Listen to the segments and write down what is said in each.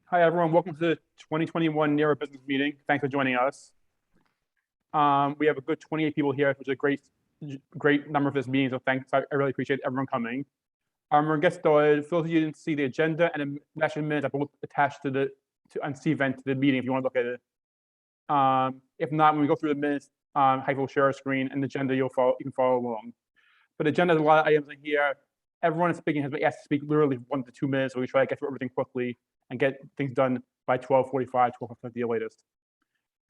Hi, everyone. Welcome to the 2021 NERA business meeting. Thanks for joining us. We have a good 28 people here, which is a great number for this meeting. So thanks. I really appreciate everyone coming. We're gonna get started. For those of you who didn't see the agenda and the session minutes, are both attached to the event to the meeting if you want to look at it. If not, when we go through the minutes, Heike will share a screen and the agenda you can follow along. But the agenda has a lot of items in here. Everyone is speaking has been asked to speak literally 1 to 2 minutes, so we try to get through everything quickly and get things done by 12:45, 12:50 the latest.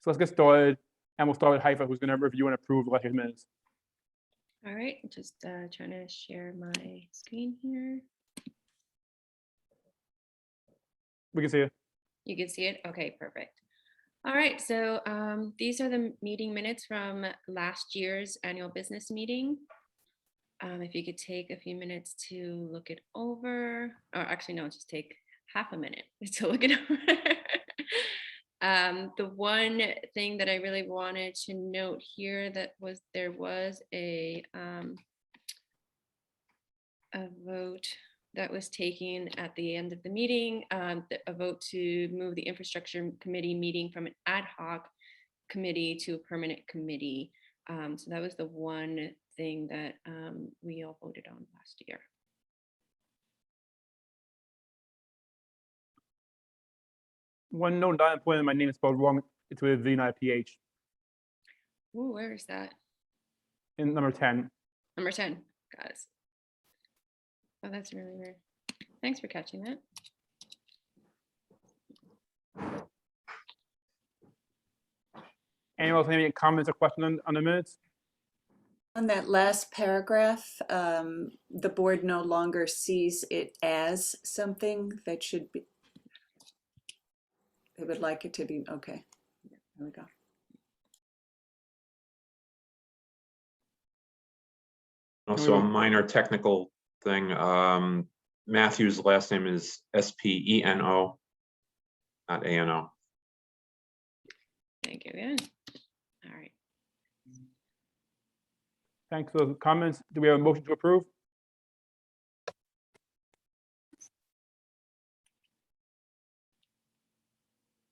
So let's get started, and we'll start with Haifa, who's going to review and approve the last minutes. All right, just trying to share my screen here. We can see it. You can see it? Okay, perfect. All right, so these are the meeting minutes from last year's annual business meeting. If you could take a few minutes to look it over, or actually no, just take half a minute to look it over. The one thing that I really wanted to note here there was a vote that was taken at the end of the meeting, a vote to move the infrastructure committee meeting from an ad hoc committee to a permanent committee. So that was the one thing that we all voted on last year. One note, not important, my name is spelled wrong. It's with a V, not a PH. Ooh, where is that? In number 10. Number 10, got it. Oh, that's really weird. Thanks for catching that. Anyone else have any comments or questions on the minutes? On that last paragraph, the board no longer sees it as something that should be, they would like it to be, okay, there we go. Also, a minor technical thing. Matthew's last name is S-P-E-N-O, not A-N-O. Thank you again. All right. Thanks for those comments. Do we have a motion to approve?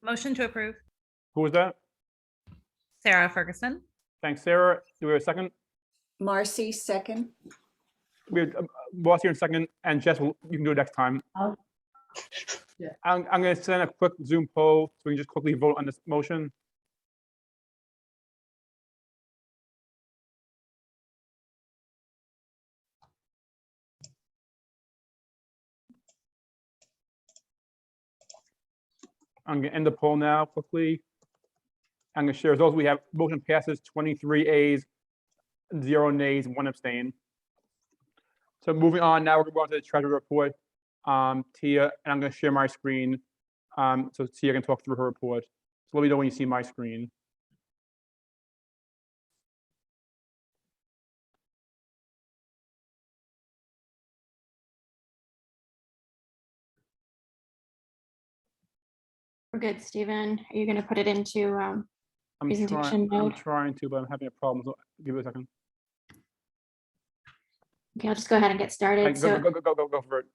Motion to approve. Who was that? Sarah Ferguson. Thanks, Sarah. Do we have a second? Marcy, second. We have Ross here in second, and Jess, you can do it next time. Yeah. I'm going to send a quick Zoom poll so we can just quickly vote on this motion. I'm going to end the poll now quickly. I'm going to share results. We have motion passes 23 A's, 0 nays, 1 abstain. So moving on, now we're going to go on to the treasury report. Tia, and I'm going to share my screen so Tia can talk through her report. So let me know when you see my screen. We're good, Stephen. Are you going to put it into presentation mode? I'm trying to, but I'm having a problem. So give it a second. Okay, I'll just go ahead and get started. Right, go for it.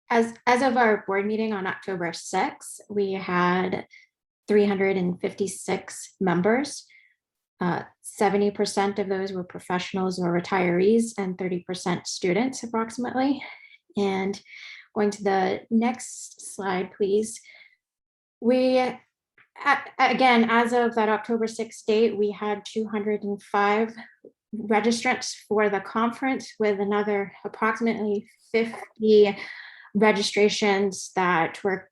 As of our board meeting on October 6th, we had 356 members. 70% of those were professionals or retirees and 30% students approximately. And going to the next slide, please. We, again, as of that October 6th date, we had 205 registrants for the conference with another approximately 50 registrations that were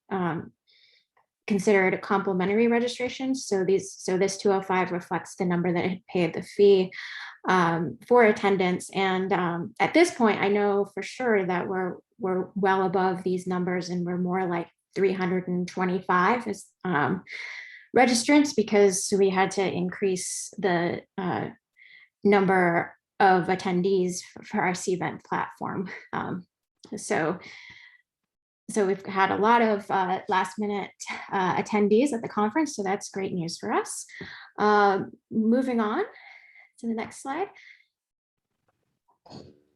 considered complimentary registrations. So this 205 reflects the number that had paid the fee for attendance. And at this point, I know for sure that we're well above these numbers, and we're more like 325 as registrants, because we had to increase the number of attendees for our CVent platform. So we've had a lot of last minute attendees at the conference, so that's great news for us. Moving on to the next slide.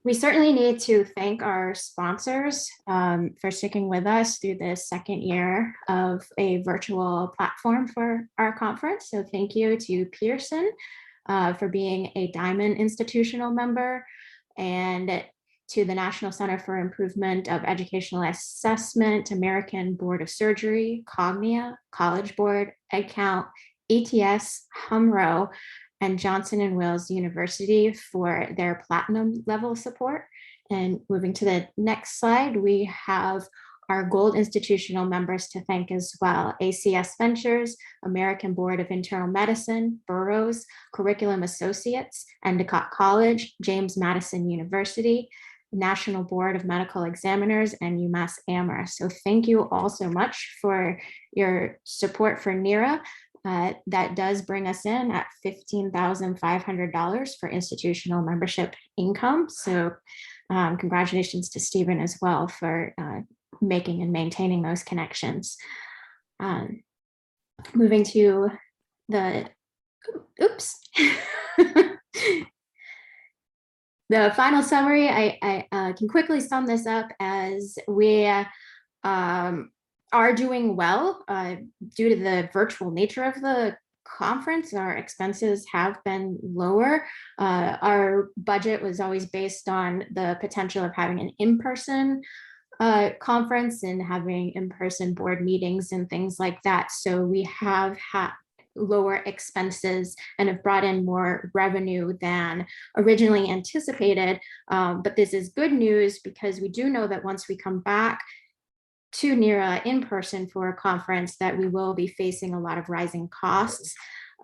We certainly need to thank our sponsors for sticking with us through the second year of a virtual platform for our conference. So thank you to Pearson for being a Diamond institutional member, and to the National Center for Improvement of Educational Assessment, American Board of Surgery, Cognia, College Board, EdCount, ETS, HUMRO, and Johnson & Wales University for their platinum level support. And moving to the next slide, we have our gold institutional members to thank as well: ACS Ventures, American Board of Internal Medicine, Burroughs, Curriculum Associates, Endicott College, James Madison University, National Board of Medical Examiners, and UMass Amherst. So thank you all so much for your support for NERA. That does bring us in at $15,500 for institutional membership income. So congratulations to Stephen as well for making and maintaining those connections. Moving to the, oops. The final summary, I can quickly sum this up as we are doing well due to the virtual nature of the conference. Our expenses have been lower. Our budget was always based on the potential of having an in-person conference and having in-person board meetings and things like that. So we have had lower expenses and have brought in more revenue than originally anticipated. But this is good news, because we do know that once we come back to NERA in person for a conference, that we will be facing a lot of rising costs,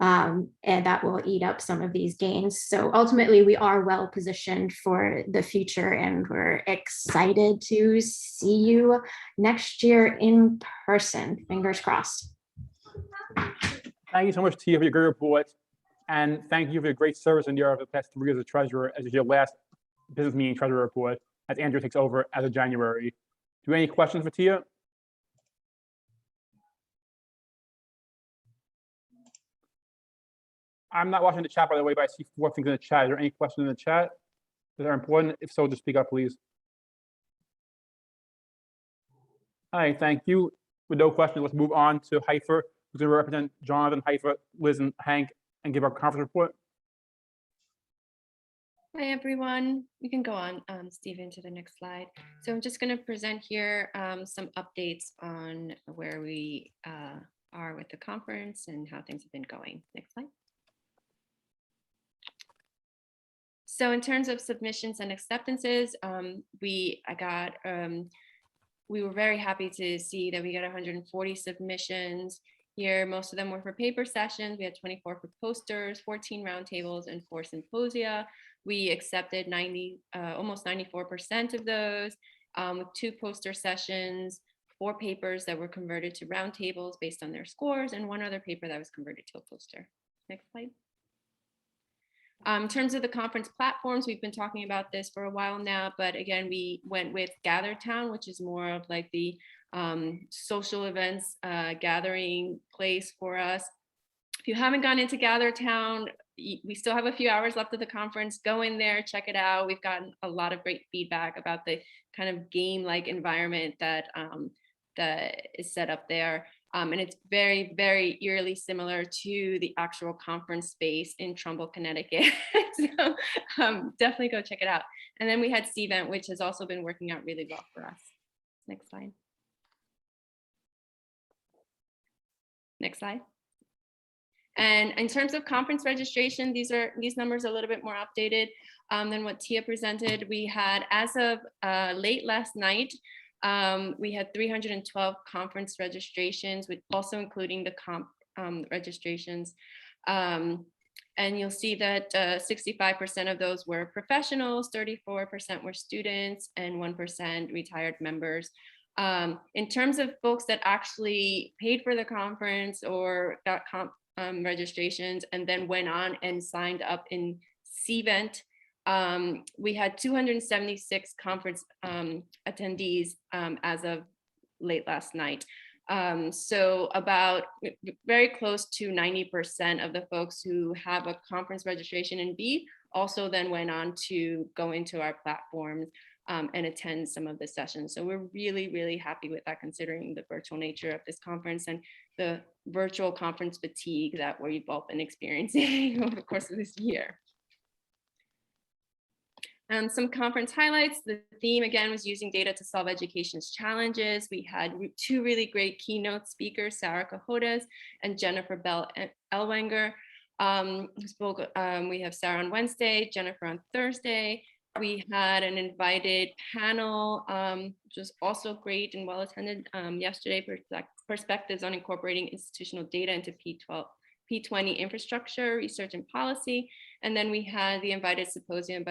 and that will eat up some of these gains. So ultimately, we are well positioned for the future, and we're excited to see you next year in person. Fingers crossed. Thank you so much, Tia, for your great report. And thank you for your great service in NERA for the past 3 years as treasurer, as your last business meeting treasurer report, as Andrew takes over as of January. Do you have any questions for Tia? I'm not watching the chat, by the way, but I see 4 things in the chat. Is there any questions in the chat that are important? If so, just speak up, please. All right, thank you. With no questions, let's move on to Heifer, who's going to represent Jonathan, Heifer, Liz, and Hank, and give our conference report. Hi, everyone. We can go on, Stephen, to the next slide. So I'm just going to present here some updates on where we are with the conference and how things have been going. Next slide. So in terms of submissions and acceptances, we were very happy to see that we got 140 submissions here. Most of them were for paper sessions. We had 24 for posters, 14 roundtables, and 4 symposia. We accepted almost 94% of those, with 2 poster sessions, 4 papers that were converted to roundtables based on their scores, and 1 other paper that was converted to a poster. Next slide. In terms of the conference platforms, we've been talking about this for a while now, but again, we went with GatherTown, which is more of like the social events gathering place for us. If you haven't gone into GatherTown, we still have a few hours left of the conference. Go in there, check it out. We've gotten a lot of great feedback about the kind of game-like environment that is set up there. And it's very, very eerily similar to the actual conference space in Trumbull, Connecticut. So definitely go check it out. And then we had Cvent, which has also been working out really well for us. Next slide. Next slide. And in terms of conference registration, these numbers are a little bit more updated than what Tia presented. We had, as of late last night, we had 312 conference registrations, with also including the comp registrations. And you'll see that 65% of those were professionals, 34% were students, and 1% retired members. In terms of folks that actually paid for the conference or got comp registrations and then went on and signed up in Cvent, we had 276 conference attendees as of late last night. So about very close to 90% of the folks who have a conference registration in B also then went on to go into our platforms and attend some of the sessions. So we're really, really happy with that, considering the virtual nature of this conference and the virtual conference fatigue that we've all been experiencing over the course of this year. Some conference highlights. The theme again was using data to solve education's challenges. We had two really great keynote speakers, Sarah Cajotas and Jennifer Bell Elwanger. Who spoke. We have Sarah on Wednesday, Jennifer on Thursday. We had an invited panel, which was also great and well attended yesterday, perspectives on incorporating institutional data into P20 infrastructure, research and policy. And then we had the invited symposium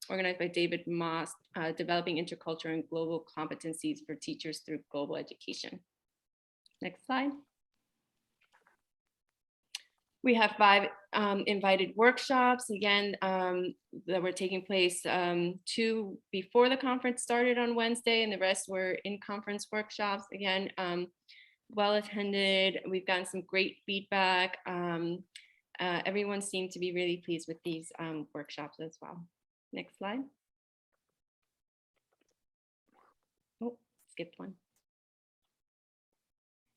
organized by David Moss, developing intercultural and global competencies for teachers through global education. Next slide. We have 5 invited workshops, again, that were taking place 2 before the conference started on Wednesday, and the rest were in-conference workshops. Again, well attended. We've gotten some great feedback. Everyone seemed to be really pleased with these workshops as well. Next slide. Oh, skipped one.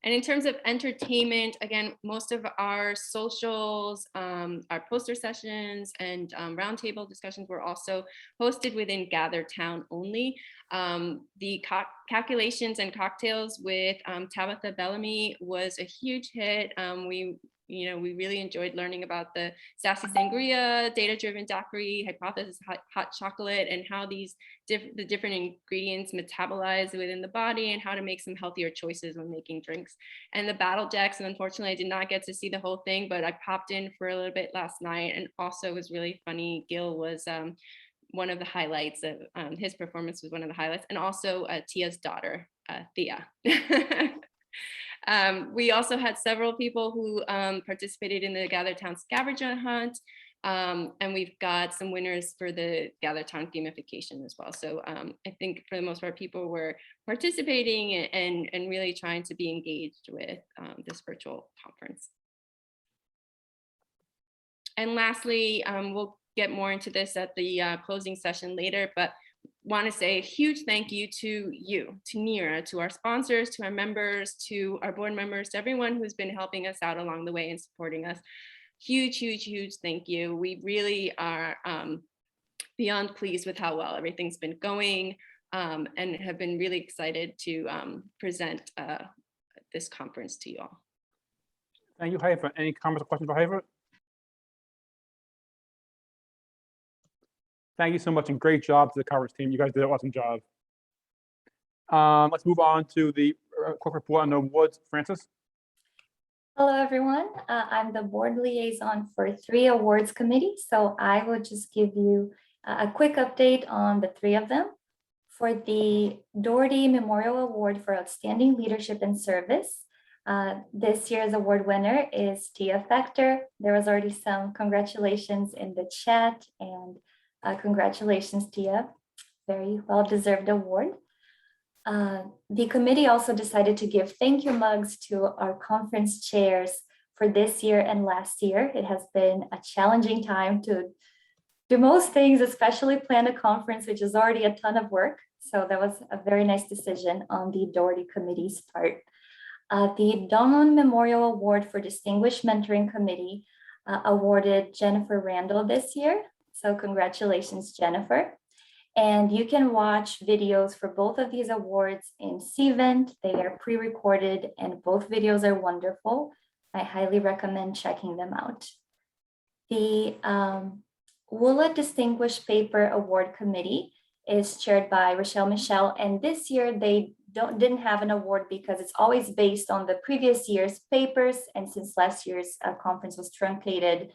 And in terms of entertainment, again, most of our socials, our poster sessions and roundtable discussions were also hosted within Gather Town only. The calculations and cocktails with Tabitha Bellamy was a huge hit. We really enjoyed learning about the sassy sangria, data-driven daiquiri, hypothesis hot chocolate, and how the different ingredients metabolize within the body and how to make some healthier choices when making drinks. And the battle decks, and unfortunately I did not get to see the whole thing, but I popped in for a little bit last night, and also was really funny. Gil was one of the highlights of his performance was one of the highlights, and also Tia's daughter, Thea. We also had several people who participated in the Gather Town scavenger hunt, and we've got some winners for the Gather Town gamification as well. So I think for the most part, people were participating and really trying to be engaged with this virtual conference. And lastly, we'll get more into this at the closing session later, but want to say a huge thank you to you, to NERA, to our sponsors, to our members, to our board members, to everyone who's been helping us out along the way and supporting us. Huge, huge, huge thank you. We really are beyond pleased with how well everything's been going, and have been really excited to present this conference to you all. Thank you, Haifa. Any comments or questions for Haifa? Thank you so much, and great job to the conference team. You guys did an awesome job. Let's move on to the quick report on the awards. Francis? Hello, everyone. I'm the board liaison for 3 awards committees, so I will just give you a quick update on the 3 of them. For the Doherty Memorial Award for Outstanding Leadership and Service, this year's award winner is Tia Factor. There was already some congratulations in the chat, and congratulations, Tia. Very well-deserved award. The committee also decided to give thank you mugs to our conference chairs for this year and last year. It has been a challenging time to do most things, especially plan a conference, which is already a ton of work. So that was a very nice decision on the Doherty committee's part. The Donlon Memorial Award for Distinguished Mentoring Committee awarded Jennifer Randall this year. So congratulations, Jennifer. And you can watch videos for both of these awards in Cvent. They are pre-recorded and both videos are wonderful. I highly recommend checking them out. The WULA Distinguished Paper Award Committee is chaired by Rochelle Michelle, and this year they didn't have an award because it's always based on the previous year's papers, and since last year's conference was truncated,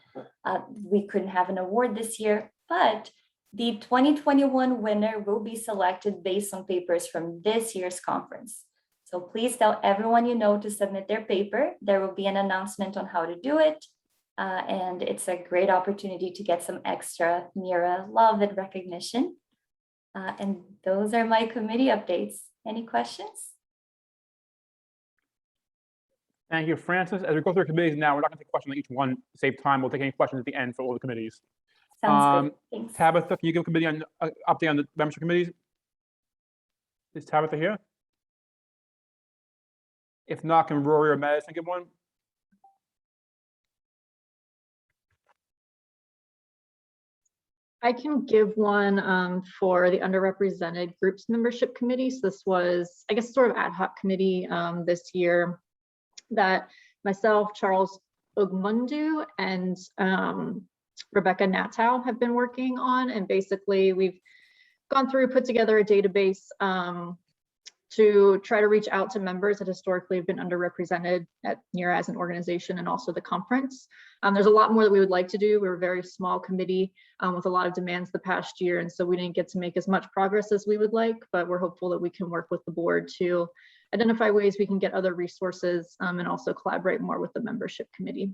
we couldn't have an award this year, but the 2021 winner will be selected based on papers from this year's conference. So please tell everyone you know to submit their paper. There will be an announcement on how to do it, and it's a great opportunity to get some extra NERA love and recognition. And those are my committee updates. Any questions? Thank you, Francis. As we go through committees now, we're not going to take questions on each one at the same time. We'll take any questions at the end for all the committees. Sounds good. Thanks. Tabitha, can you give a committee on update on the membership committees? Is Tabitha here? If not, can Rory or Madison give one? I can give one for the underrepresented groups membership committee. So this was, I guess, sort of ad hoc committee this year that myself, Charles Ogmundu, and Rebecca Natow have been working on. And basically we've gone through, put together a database to try to reach out to members that historically have been underrepresented at NERA as an organization and also the conference. There's a lot more that we would like to do. We're a very small committee with a lot of demands the past year, and so we didn't get to make as much progress as we would like, but we're hopeful that we can work with the board to identify ways we can get other resources and also collaborate more with the membership committee.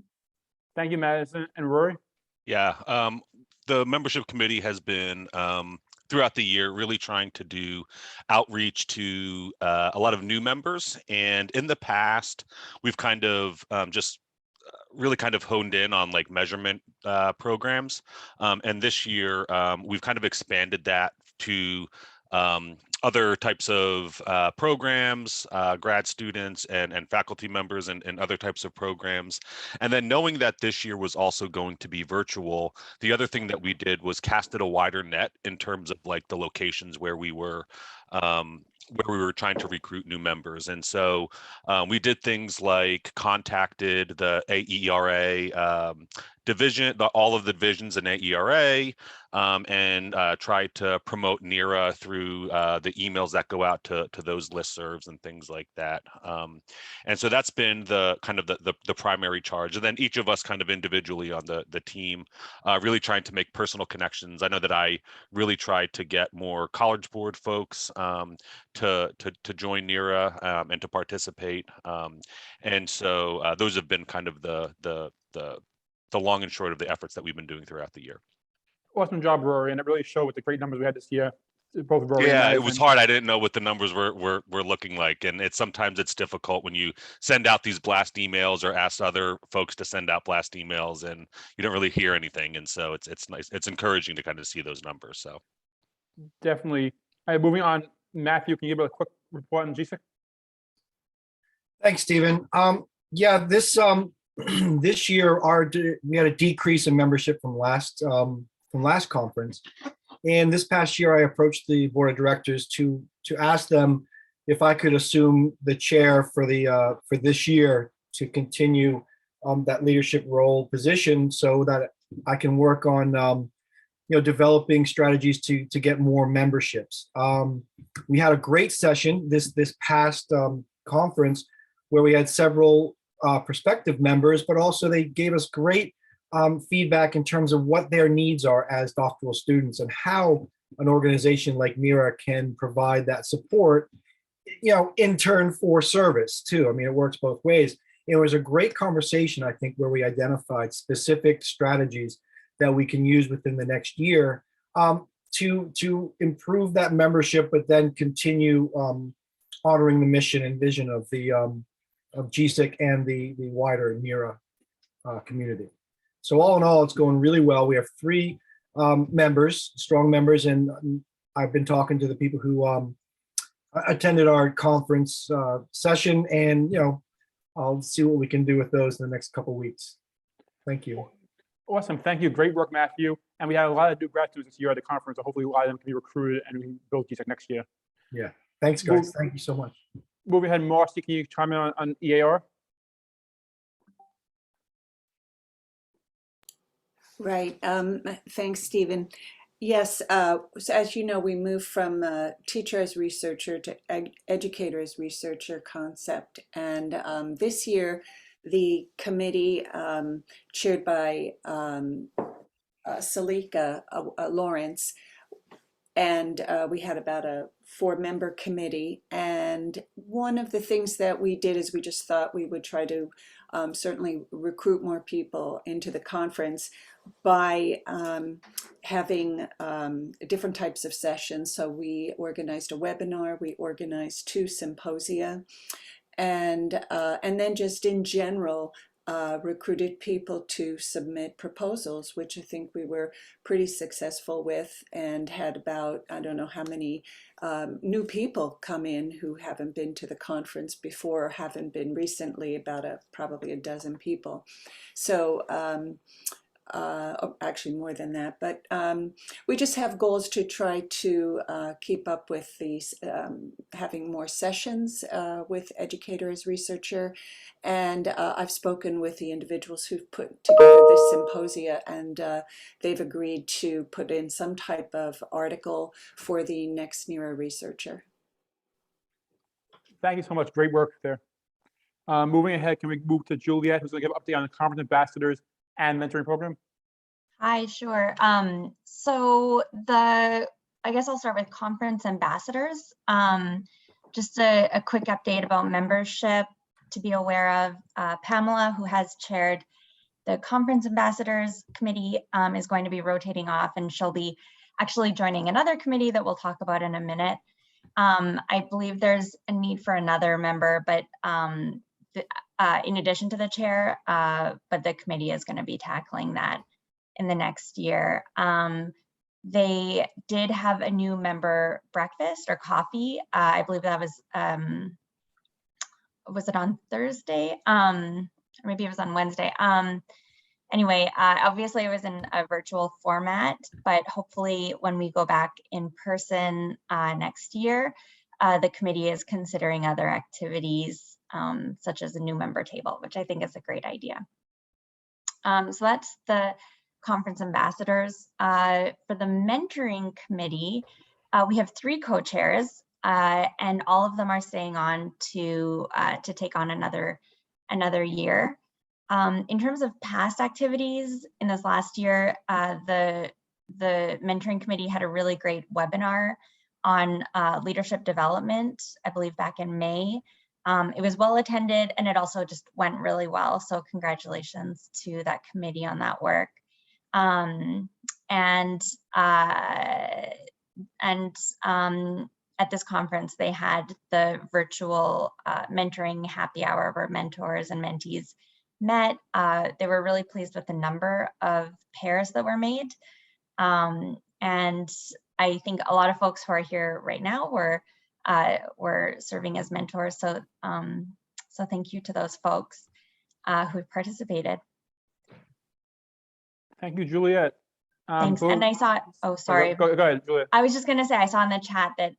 Thank you, Madison. And Rory? Yeah, the membership committee has been throughout the year really trying to do outreach to a lot of new members. And in the past, we've kind of just really kind of honed in on like measurement programs. And this year, we've kind of expanded that to other types of programs, grad students and faculty members and other types of programs. And then knowing that this year was also going to be virtual, the other thing that we did was casted a wider net in terms of like the locations where we were trying to recruit new members. And so we did things like contacted the AERA division, all of the divisions in AERA, and tried to promote NERA through the emails that go out to those listservs and things like that. And so that's been the kind of the primary charge. And then each of us kind of individually on the team really trying to make personal connections. I know that I really tried to get more College Board folks to join NERA and to participate. And so those have been kind of the long and short of the efforts that we've been doing throughout the year. Awesome job, Rory, and it really showed with the great numbers we had this year. Both Rory and Yeah, it Madison. was hard. I didn't know what the numbers were looking like, and sometimes it's difficult when you send out these blast emails or ask other folks to send out blast emails, and you don't really hear anything. And so it's nice. It's encouraging to kind of see those numbers. So Definitely. All right, moving on. Matthew, can you give a quick report on GSIC? Thanks, Stephen. Yeah, this this year we had a decrease in membership from last conference, and this past year I approached the board of directors to ask them if I could assume the chair for this year to continue that leadership role position, so that I can work on developing strategies to get more memberships. We had a great session this past conference where we had several prospective members, but also they gave us great feedback in terms of what their needs are as doctoral students and how an organization like NERA can provide that support, in turn for service too. I mean, it works both ways. It was a great conversation, I think, where we identified specific strategies that we can use within the next year to improve that membership, but then continue honoring the mission and vision of GSIC and the wider NERA community. So all in all, it's going really well. We have 3 strong members, and I've been talking to the people who attended our conference session, and I'll see what we can do with those in the next couple of weeks. Thank you. Awesome. Thank you. Great work, Matthew. And we had a lot of new grad students this year at the conference, so hopefully a lot of them can be recruited and we can build GSIC next year. Yeah. Thanks, guys. Thank you so much. Moving ahead, Marcy, can you chime in on EAR? Right. Thanks, Stephen. Yes, so as you know, we moved from teacher as researcher to educator as researcher concept. And this year, the committee chaired by Salika Lawrence, and we had about a 4-member committee. And one of the things that we did is we just thought we would try to certainly recruit more people into the conference by having different types of sessions. So we organized a webinar, we organized 2 symposia, and then just in general, recruited people to submit proposals, which I think we were pretty successful with, and had about, I don't know how many new people come in who haven't been to the conference before or haven't been recently, about probably a dozen people. So actually more than that, but we just have goals to try to keep up with these, having more sessions with educator as researcher. And I've spoken with the individuals who've put together this symposia, and they've agreed to put in some type of article for the next NERA researcher. Thank you so much. Great work there. Moving ahead, can we move to Juliet, who's going to give an update on the conference ambassadors and mentoring program? Hi, sure. I guess I'll start with conference ambassadors. Just a quick update about membership to be aware of. Pamela, who has chaired the conference ambassadors committee, is going to be rotating off, and she'll be actually joining another committee that we'll talk about in a minute. I believe there's a need for another member, but in addition to the chair, but the committee is going to be tackling that in the next year. They did have a new member breakfast or coffee. I believe that was it on Thursday? Or maybe it was on Wednesday. Anyway, obviously it was in a virtual format, but hopefully when we go back in person next year, the committee is considering other activities such as a new member table, which I think is a great idea. So that's the conference ambassadors. For the mentoring committee, we have 3 co-chairs, and all of them are staying on to take on another year. In terms of past activities in this last year, the mentoring committee had a really great webinar on leadership development, I believe back in May. It was well attended, and it also just went really well. So congratulations to that committee on that work. At this conference, they had the virtual mentoring happy hour where mentors and mentees met. They were really pleased with the number of pairs that were made. And I think a lot of folks who are here right now were serving as mentors. So, so thank you to those folks who participated. Thank you, Juliet. Thanks. And I saw, oh, sorry. Go ahead, Juliet. I was just going to say, I saw in the chat that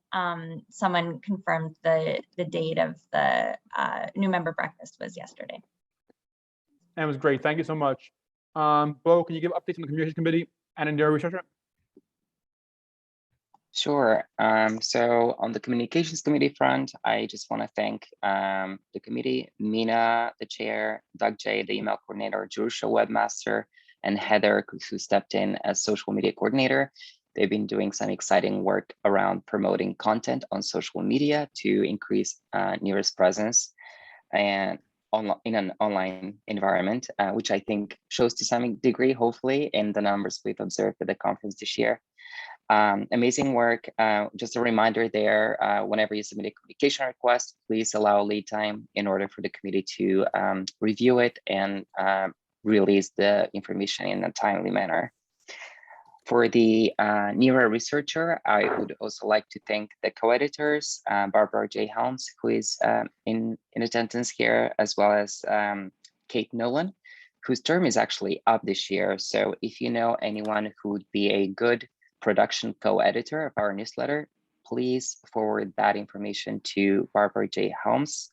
someone confirmed the date of the new member breakfast was yesterday. And it was great. Thank you so much. Bo, can you give updates on the communications committee and a NERA researcher? Sure. So on the communications committee front, I just want to thank the committee, Mina, the chair, Doug J, the email coordinator, Jerusha, webmaster, and Heather, who stepped in as social media coordinator. They've been doing some exciting work around promoting content on social media to increase NERA's presence and in an online environment, which I think shows to some degree, hopefully, in the numbers we've observed at the conference this year. Amazing work. Just a reminder there, whenever you submit a communication request, please allow lead time in order for the committee to review it and release the information in a timely manner. For the NERA researcher, I would also like to thank the co-editors, Barbara J. Helms, who is in attendance here, as well as Kate Nolan, whose term is actually up this year. So if you know anyone who would be a good production co-editor of our newsletter, please forward that information to Barbara J. Helms.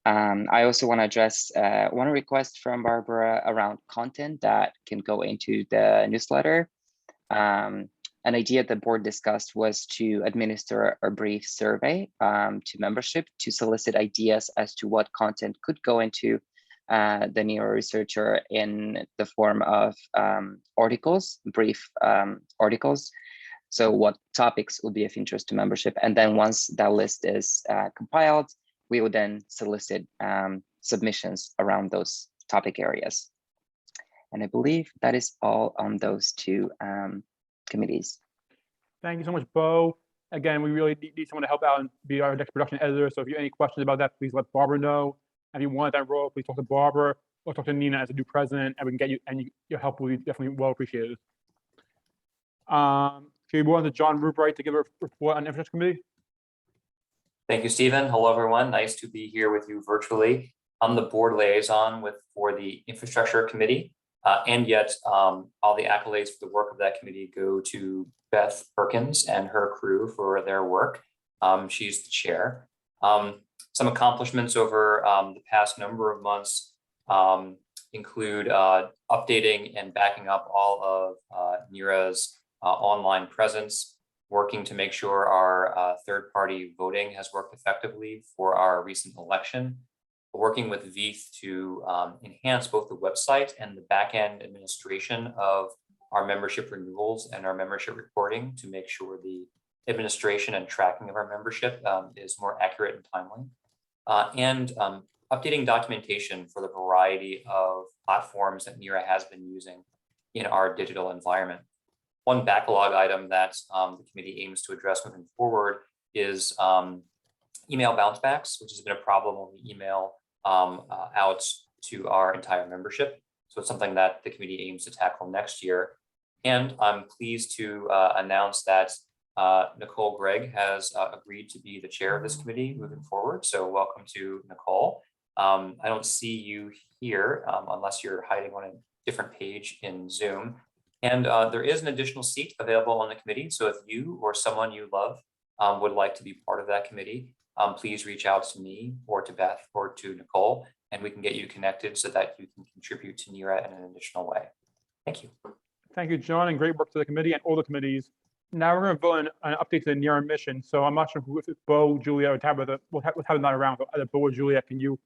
I also want to address one request from Barbara around content that can go into the newsletter. An idea the board discussed was to administer a brief survey to membership to solicit ideas as to what content could go into the NERA researcher in the form of articles, brief articles. So what topics will be of interest to membership? And then once that list is compiled, we will then solicit submissions around those topic areas. And I believe that is all on those 2 committees. Thank you so much, Bo. Again, we really need someone to help out and be our next production editor. So if you have any questions about that, please let Barbara know. If you want that role, please talk to Barbara. we'll talk to Nina as a new president, and we can get you, and your help will be definitely well appreciated. Can we move on to John Rubright to give a report on the Infrastructure Committee? Thank you, Stephen. Hello, everyone. Nice to be here with you virtually. I'm the board liaison for the Infrastructure Committee, and yet all the accolades for the work of that committee go to Beth Perkins and her crew for their work. She's the chair. Some accomplishments over the past number of months include updating and backing up all of NERA's online presence, working to make sure our third-party voting has worked effectively for our recent election, working with VEITH to enhance both the website and the back-end administration of our membership renewals and our membership reporting to make sure the administration and tracking of our membership is more accurate and timely, and updating documentation for the variety of platforms that NERA has been using in our digital environment. One backlog item that the committee aims to address moving forward is email bounce backs, which has been a problem when we email out to our entire membership. So it's something that the committee aims to tackle next year. And I'm pleased to announce that Nicole Gregg has agreed to be the chair of this committee moving forward. So welcome to Nicole. I don't see you here unless you're hiding on a different page in Zoom. And there is an additional seat available on the committee. So if you or someone you love would like to be part of that committee, please reach out to me or to Beth or to Nicole, and we can get you connected so that you can contribute to NERA in an additional way. Thank you. Thank you, John, and great work to the committee and all the committees. Now we're going to vote on an update to the NERA mission. So I'm not sure if it's Bo, Julia, or Tabitha. We'll have them not around, but either Bo or Julia, can you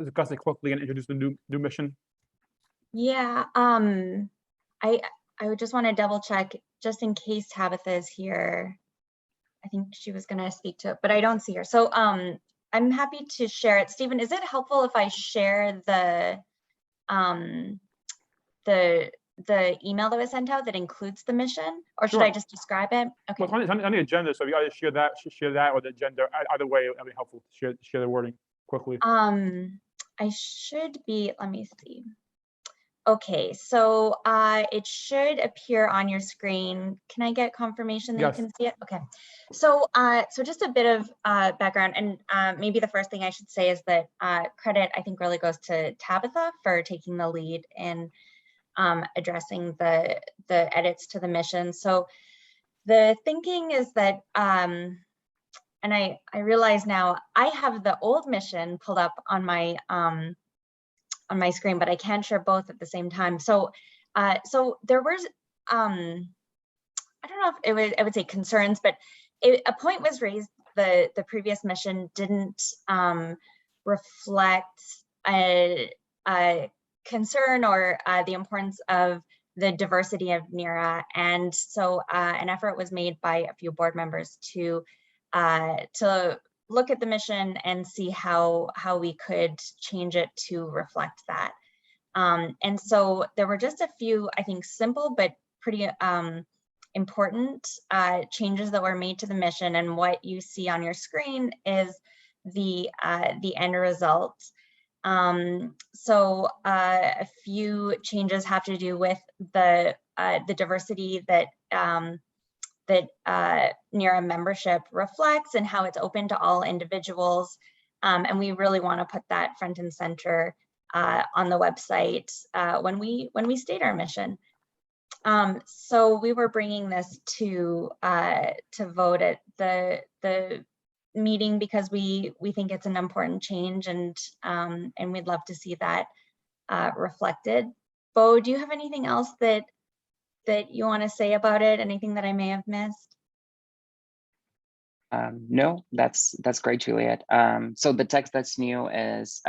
discuss it quickly and introduce the new mission? Yeah, I would just want to double check just in case Tabitha is here. I think she was going to speak to it, but I don't see her. So I'm happy to share it. Stephen, is it helpful if I share the email that was sent out that includes the mission, or should Sure. I just describe it? Okay. Well, it's on the agenda, so if you either share that or the agenda. Either way, it'll be helpful to share the wording quickly. I should be, let me see. Okay, so it should appear on your screen. Can I get confirmation that Yes. you can see it? Okay, so just a bit of background, and maybe the first thing I should say is that credit I think really goes to Tabitha for taking the lead in addressing the edits to the mission. So the thinking is that, and I realize now I have the old mission pulled up on my screen, but I can't share both at the same time. So so there was I don't know if I would say concerns, but a point was raised. The previous mission didn't reflect a concern or the importance of the diversity of NERA, and so an effort was made by a few board members to look at the mission and see how we could change it to reflect that. And so there were just a few, I think, simple but pretty important changes that were made to the mission. And what you see on your screen is the end result. So a few changes have to do with the diversity that NERA membership reflects and how it's open to all individuals. And we really want to put that front and center on the website when we state our mission. So we were bringing this to vote at the meeting because we think it's an important change, and we'd love to see that reflected. Bo, do you have anything else that you want to say about it? Anything that I may have missed? No, that's great, Juliet. So the text that's new is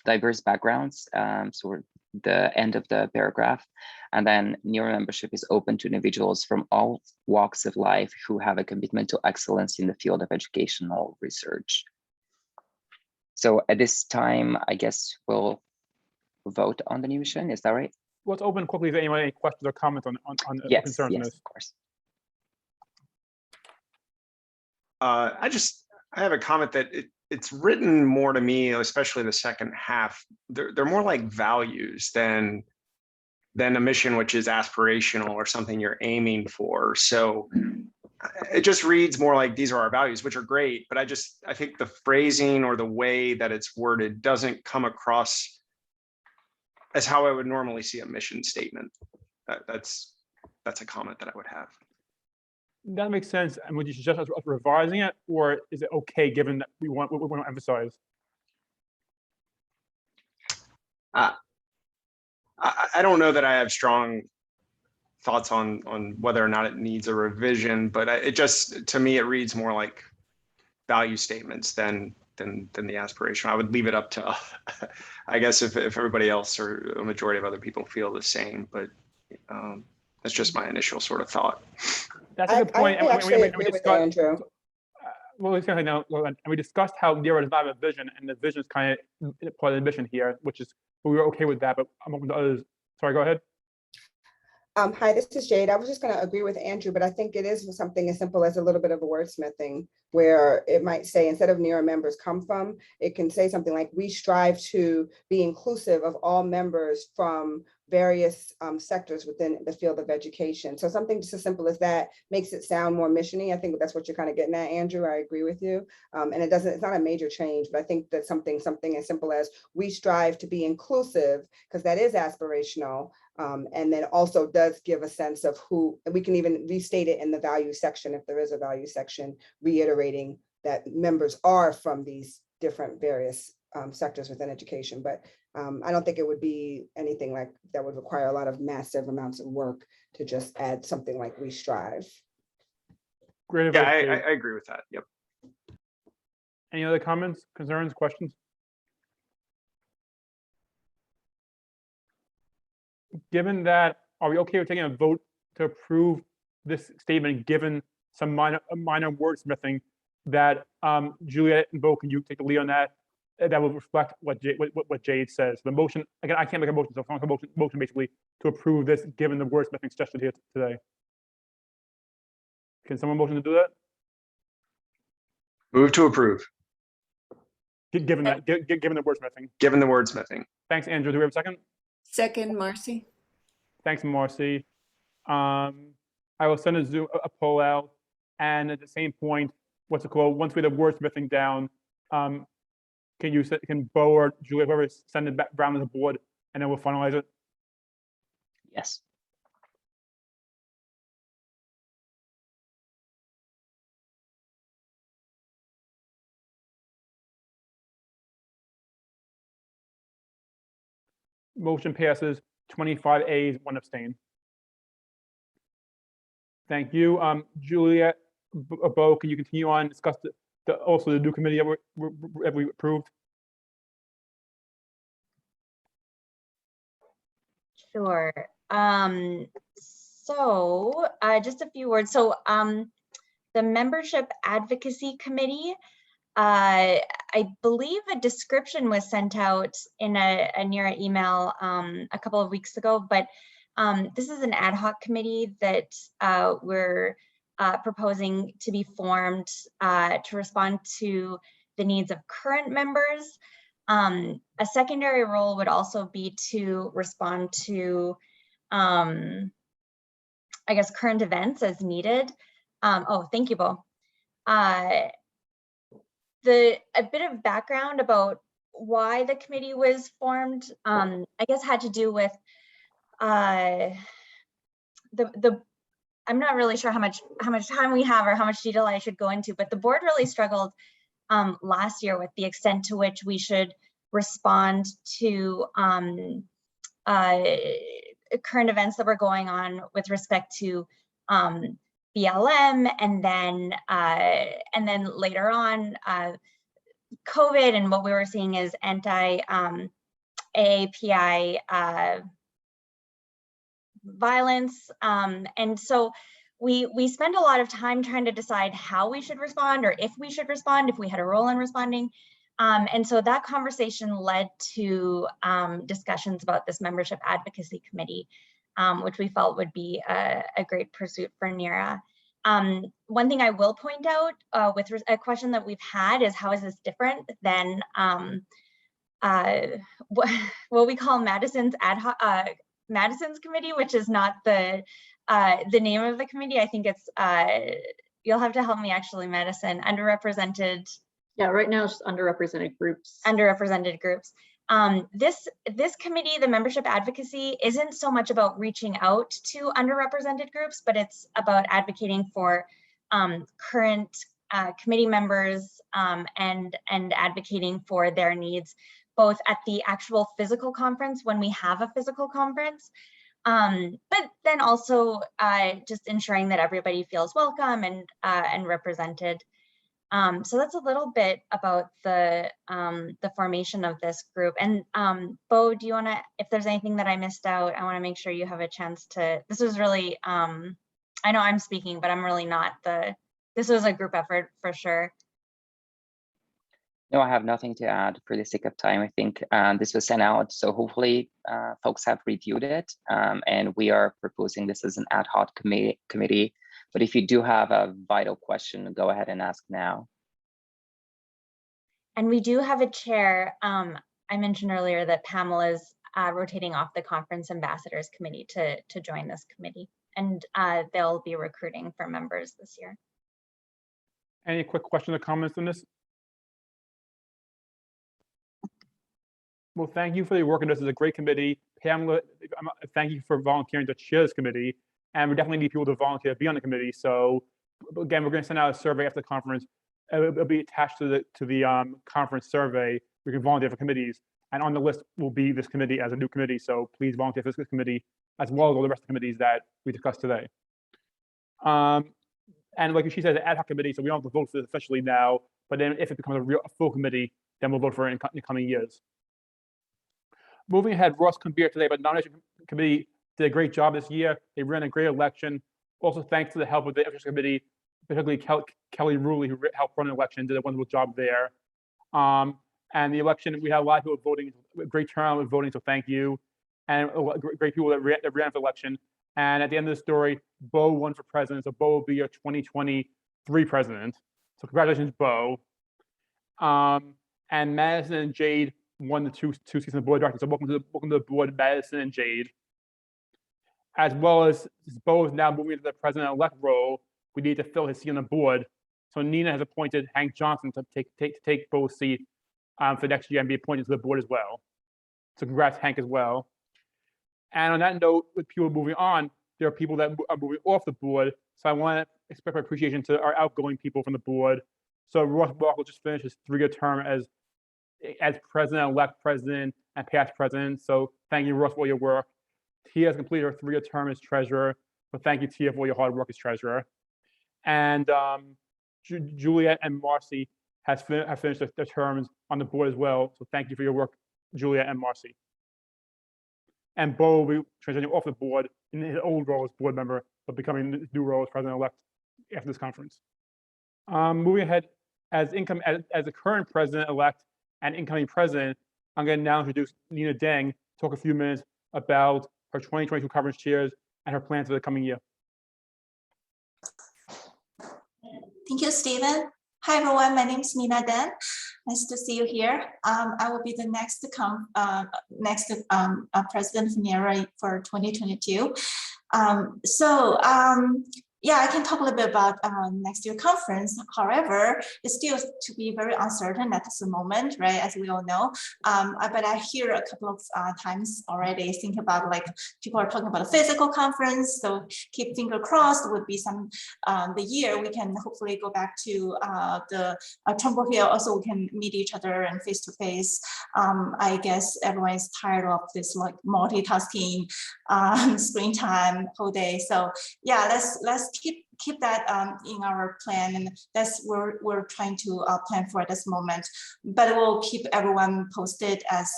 diverse backgrounds. So we're the end of the paragraph, and then NERA membership is open to individuals from all walks of life who have a commitment to excellence in the field of educational research. So at this time, I guess we'll vote on the new mission. Is that right? Let's open quickly if anyone any questions or comments on Yes, concerns on yes, this. of course. I have a comment that it's written more to me, especially the second half. They're more like values than a mission, which is aspirational or something you're aiming for. So it just reads more like these are our values, which are great. But I think the phrasing or the way that it's worded doesn't come across as how I would normally see a mission statement. That's a comment that I would have. That makes sense. And would you suggest us revising it, or is it okay given that we want to emphasize? I don't know that I have strong thoughts on whether or not it needs a revision, but it just, to me, it reads more like value statements than the aspiration. I would leave it up to, I guess, if everybody else or a majority of other people feel the same, but that's just my initial sort of thought. That's a good point. I actually agree with Andrew. Well, it's kind of and we discussed how NERA does not have a vision, and the vision is kind of part of the mission here, which is we were okay with that. But I'm open to others. Sorry, go ahead. Hi, this is Jade. I was just going to agree with Andrew, but I think it is something as simple as a little bit of a wordsmithing, where it might say, instead of NERA members come from, it can say something like, we strive to be inclusive of all members from various sectors within the field of education. So something just as simple as that makes it sound more mission-y. I think that's what you're kind of getting at, Andrew. I agree with you. And it's not a major change, but I think that something as simple as we strive to be inclusive, because that is aspirational. And then also does give a sense of who, and we can even restate it in the value section if there is a value section, reiterating that members are from these different various sectors within education. But I don't think it would be anything like that would require a lot of massive amounts of work to just add something like we strive. Great. Yeah, I agree with that. Yep. Any other comments, concerns, questions? Given that, are we okay with taking a vote to approve this statement, given some minor wordsmithing that Juliet and Bo, can you take the lead on that? That will reflect what Jade says. The motion, again, I can't make a motion, so I'm going to motion basically to approve this, given the wordsmithing suggested here today. Can someone motion to do that? Move to approve. Given that, given the wordsmithing. Given the wordsmithing. Thanks, Andrew. Do we have a second? Second, Marcy. Thanks, Marcy. I will send a poll out, and at the same point, what's it called? Once we have the wordsmithing down, can Bo or Julia, whoever, send it back around to the board, and then we'll finalize it? Yes. Motion passes 25 A's, 1 abstain. Thank you. Juliet, Bo, can you continue on and discuss also the new committee that we approved? Sure. So just a few words. So the Membership Advocacy Committee, I believe a description was sent out in a NERA email a couple of weeks ago, but this is an ad hoc committee that we're proposing to be formed to respond to the needs of current members. A secondary role would also be to respond to, I guess, current events as needed. Oh, thank you, Bo. A bit of background about why the committee was formed, I guess, had to do with I'm not really sure how much time we have or how much detail I should go into, but the board really struggled last year with the extent to which we should respond to current events that were going on with respect to BLM, and then later on COVID, and what we were seeing is anti-AAPI violence. And so we spent a lot of time trying to decide how we should respond, or if we should respond, if we had a role in responding. And so that conversation led to discussions about this Membership Advocacy Committee, which we felt would be a great pursuit for NERA. One thing I will point out with a question that we've had is how is this different than what we call Madison's ad hoc Madison's committee, which is not the name of the committee. I think it's you'll have to help me actually, Madison. Underrepresented. Yeah, right now it's just underrepresented groups. Underrepresented groups. This committee, the membership advocacy, isn't so much about reaching out to underrepresented groups, but it's about advocating for current committee members and advocating for their needs, both at the actual physical conference when we have a physical conference, but then also just ensuring that everybody feels welcome and represented. So that's a little bit about the formation of this group. And Bo, do you want to, if there's anything that I missed out, I want to make sure you have a chance to, this was really, I know I'm speaking, but I'm really not this was a group effort for sure. No, I have nothing to add for the sake of time. I think this was sent out, so hopefully folks have reviewed it, and we are proposing this as an ad hoc committee. But if you do have a vital question, go ahead and ask now. And we do have a chair. I mentioned earlier that Pamela is rotating off the Conference Ambassadors Committee to join this committee, and they'll be recruiting for members this year. Any quick questions or comments on this? Well, thank you for your work on this. It's a great committee. Pamela, thank you for volunteering to chair this committee. And we definitely need people to volunteer to be on the committee. So again, we're going to send out a survey after the conference. It'll be attached to the conference survey. We can volunteer for committees. And on the list will be this committee as a new committee. So please volunteer for this committee, as well as all the rest of the committees that we discussed today. And like she said, the ad hoc committee, so we don't have to vote for this officially now. But then if it becomes a full committee, then we'll vote for it in the coming years. Moving ahead, Ross couldn't be here today, but nomination committee did a great job this year. They ran a great election. Also, thanks to the help of the infrastructure committee, particularly Kelly Ruley, who helped run an election, did a wonderful job there. And the election, we had a lot of people voting, a great turnout with voting, so thank you. And great people that ran for election. And at the end of the story, Bo won for president, so Bo will be your 2023 president. So congratulations, Bo. And Madison and Jade won the two seats on the board of directors. So welcome to the board, Madison and Jade. As well as Bo is now moving to the president-elect role, we need to fill his seat on the board. So Nina has appointed Hank Johnson to take Bo's seat for next year and be appointed to the board as well. So congrats, Hank, as well. And on that note, with people moving on, there are people that are moving off the board. So I want to express my appreciation to our outgoing people from the board. So Ross Walker just finished his 3-year term as president-elect president and past president. So thank you, Ross, for all your work. Tia has completed her 3-year term as treasurer. So thank you, Tia, for all your hard work as treasurer. And Juliet and Marcy have finished their terms on the board as well. So thank you for your work, Juliet and Marcy. And Bo will be transitioning off the board in his old role as board member, but becoming his new role as president-elect after this conference. Moving ahead, as the current president-elect and incoming president, I'm going to now introduce Nina Deng, talk a few minutes about her 2022 conference chairs and her plans for the coming year. Thank you, Stephen. Hi, everyone. My name is Nina Deng. Nice to see you here. I will be the next president of NERA for 2022. Yeah, I can talk a little bit about next year conference. However, it's still to be very uncertain at this moment, right? As we all know. But I hear a couple of times already think about like people are talking about a physical conference. So keep finger crossed would be some the year we can hopefully go back to the Trumbull Hill. Also, we can meet each other and face to face. I guess everyone is tired of this like multitasking screen time whole day. So yeah, let's keep that in our plan, and that's what we're trying to plan for at this moment. But we'll keep everyone posted as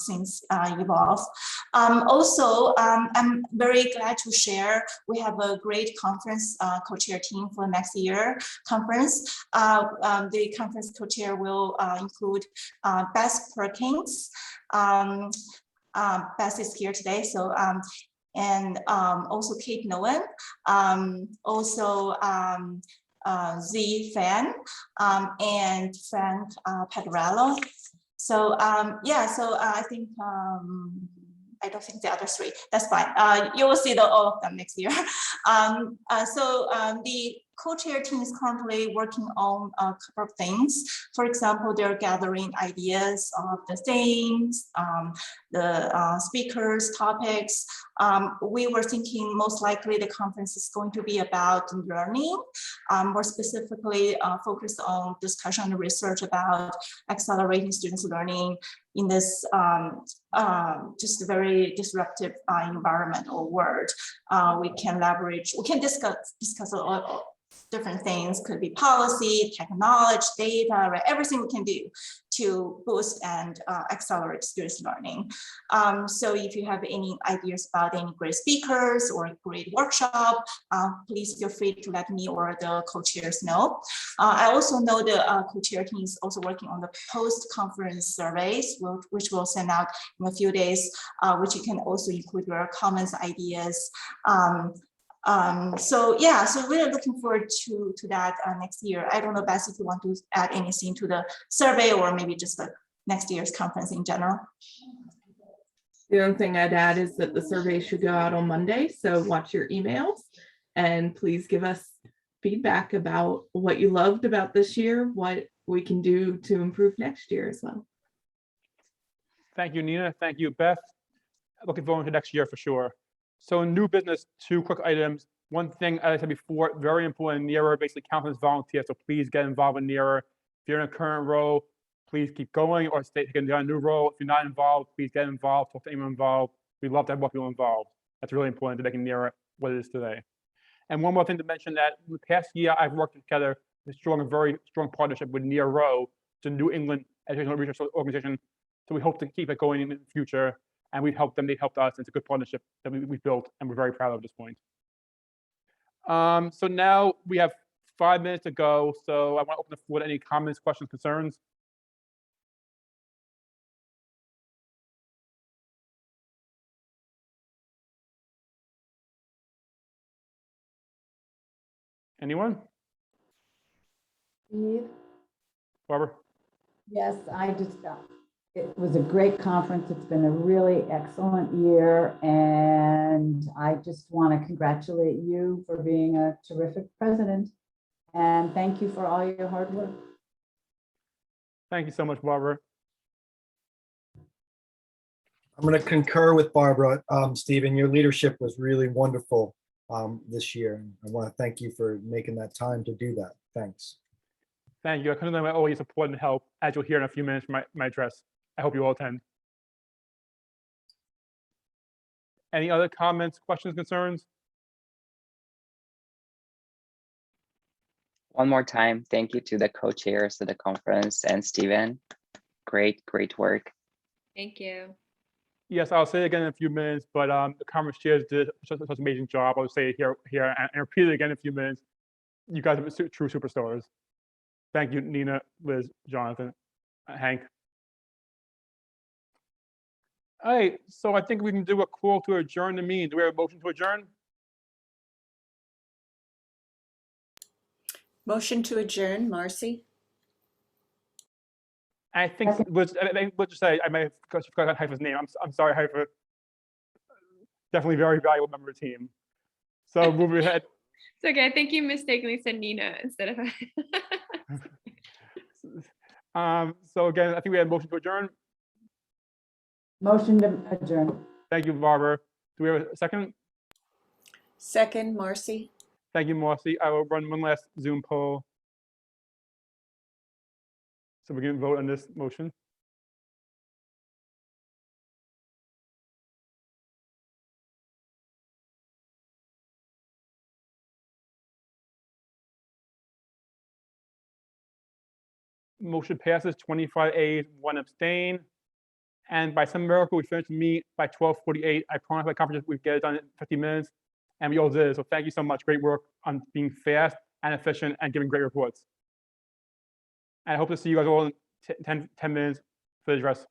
things evolve. Also, I'm very glad to share we have a great conference co-chair team for next year conference. The conference co-chair will include Beth Perkins. Beth is here today, so and also Kate Nolan, also Z Fan, and Frank Padarello. So yeah, so I think I don't think the other three. That's fine. You will see all of them next year. The co-chair team is currently working on a couple of things. For example, they're gathering ideas of the themes, the speakers, topics. We were thinking most likely the conference is going to be about learning, more specifically focused on discussion and research about accelerating students' learning in this just very disruptive environment or world. We can discuss all different things, could be policy, technology, data, right? Everything we can do to boost and accelerate students' learning. So if you have any ideas about any great speakers or great workshop, please feel free to let me or the co-chairs know. I also know the co-chair team is also working on the post-conference surveys, which we'll send out in a few days, which you can also include your comments, ideas. So yeah, so we're looking forward to that next year. I don't know, Beth, if you want to add anything to the survey or maybe just the next year's conference in general. The only thing I'd add is that the survey should go out on Monday, so watch your emails and please give us feedback about what you loved about this year, what we can do to improve next year as well. Thank you, Nina. Thank you, Beth. Looking forward to next year for sure. So new business, 2 quick items. One thing, as I said before, very important, NERA basically counts as volunteer, so please get involved in NERA. If you're in a current role, please keep going or stay taking a new role. If you're not involved, please get involved, talk to anyone involved. We'd love to have more people involved. That's really important to making NERA what it is today. And one more thing to mention that in the past year, I've worked together a very strong partnership with NERA, the New England Educational Research Organization. So we hope to keep it going in the future. And we've helped them, they've helped us. It's a good partnership that we've built, and we're very proud of at this point. So now we have 5 minutes to go. So I want to open the floor to any comments, questions, concerns. Anyone? Steve? Barbara? Yes, it was a great conference. It's been a really excellent year. And I just want to congratulate you for being a terrific president. And thank you for all your hard work. Thank you so much, Barbara. I'm going to concur with Barbara. Stephen, your leadership was really wonderful this year. I want to thank you for making that time to do that. Thanks. Thank you. I couldn't let always support and help, as you'll hear in a few minutes from my address. I hope you all attend. Any other comments, questions, concerns? One more time, thank you to the co-chairs of the conference and Stephen. Great work. Thank you. Yes, I'll say it again in a few minutes, but the conference chairs did such an amazing job. I'll say it here and repeat it again in a few minutes. You guys are true superstars. Thank you, Nina, Liz, Jonathan, Hank. All right, so I think we can do a call to adjourn the meeting. Do we have a motion to adjourn? Motion to adjourn, Marcy. I think let's just say I may have forgotten Haifa's name. I'm sorry, Haifa. Definitely very valuable member of the team. So moving ahead. It's okay. I think you mistakenly said Nina instead of. So again, I think we had a motion to adjourn. Motion to adjourn. Thank you, Barbara. Do we have a second? Second, Marcy. Thank you, Marcy. I will run one last Zoom poll. So we can vote on this motion. Motion passes 25 A's, 1 abstain. And by some miracle, we finished the meet by 12:48. I promise my conference we get it done in 50 minutes. And we all did. So thank you so much. Great work on being fast and efficient and giving great reports. And I hope to see you guys all in 10 minutes for the address.